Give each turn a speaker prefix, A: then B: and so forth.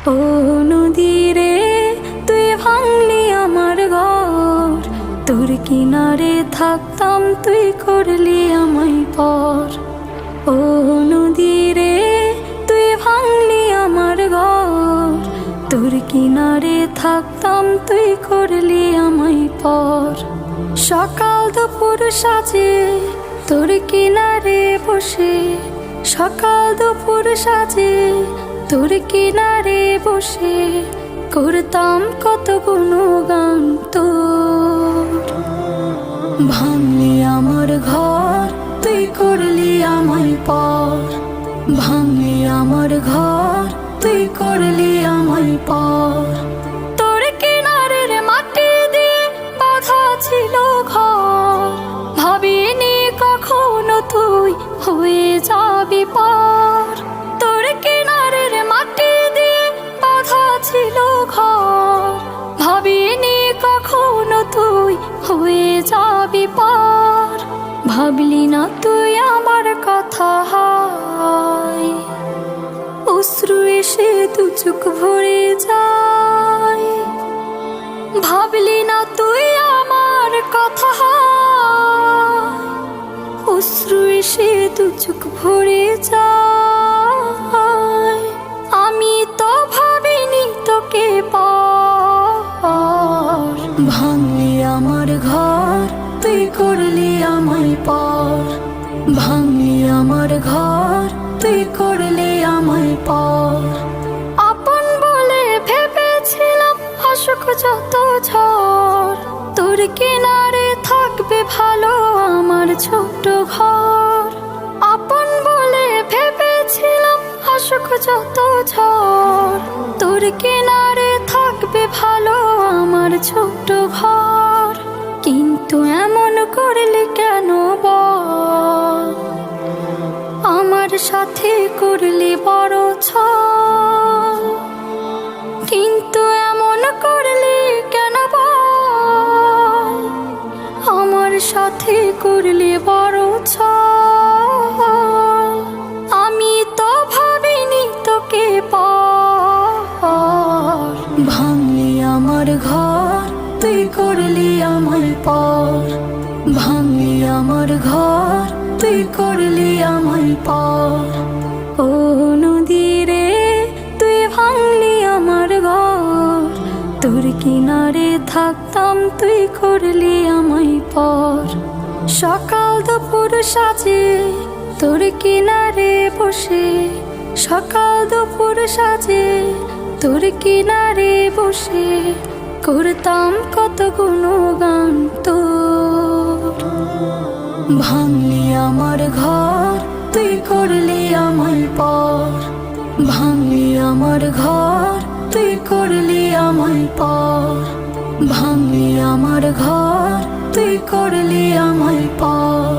A: ও নদী রে, তুই ভাঙলি আমার ঘর, তোর কিনারে থাকতাম তুই করলি আমায় পর। ও নদী রে, তুই ভাঙলি আমার ঘর, তোর কিনারে থাকতাম তুই করলি আমায় পর। সকাল দুপুর সাজে তোর কিনারে বসে, সকাল দুপুর সাজে তোর কিনারে বসে, করতাম কত গুণগান তোর। ভাঙলি আমার ঘর, তুই করলি আমায় পর। ভাঙলি আমার ঘর, তুই করলি আমায় পর। তোর কিনারের মাটি দিয়ে বাঁধা ছিল ঘর, ভাবিনি কখনো তুই হয়ে যাবি পার। তোর কিনারের মাটি দিয়ে বাঁধা ছিল ঘর, ভাবিনি কখনো তুই হয়ে যাবি পার। ভাবলি না তুই আমার কথা, হায় অশ্রু এসে দু চোখ ভরে যায়। ভাবলি না তুই আমার কথা, অশ্রু এসে দু চোখ ভরে যায়। আমি তো ভাবিনি তোকে পার। ভাঙলি আমার ঘর, তুই করলি আমায় পর। ভাঙলি আমার ঘর, তুই করলি আমায় পর। আপন বলে ভেবেছিলাম আসুক যত ঝড়, তোর কিনারে থাকবে ভালো আমার ছোট্ট ঘর। আপন বলে ভেবেছিলাম আসুক যত ঝড়, তোর কিনারে থাকবে ভালো আমার ছোট্ট ঘর। কিন্তু এমন করলি কেন বল, আমার সাথে করলি বড় ছল। কিন্তু এমন করলি কেন বল, আমার সাথে করলি বড় ছল। আমি তো ভাবিনি তোকে পার। ভাঙলি আমার ঘর, তুই করলি আমায় পর। ভাঙলি আমার ঘর, তুই করলি আমায় পর। ও নদী রে, তুই ভাঙলি আমার ঘর, তোর কিনারে থাকতাম তুই করলি আমায় পর। সকাল দুপুর সাজে তোর কিনারে বসে, সকাল দুপুর সাজে তোর কিনারে বসে, করতাম কত গুণগান তোর। ভাঙলি আমার ঘর, তুই করলি আমায় পর। ভাঙলি আমার ঘর, তুই করলি আমায় পর। ভাঙলি আমার ঘর, তুই করলি আমায় পর।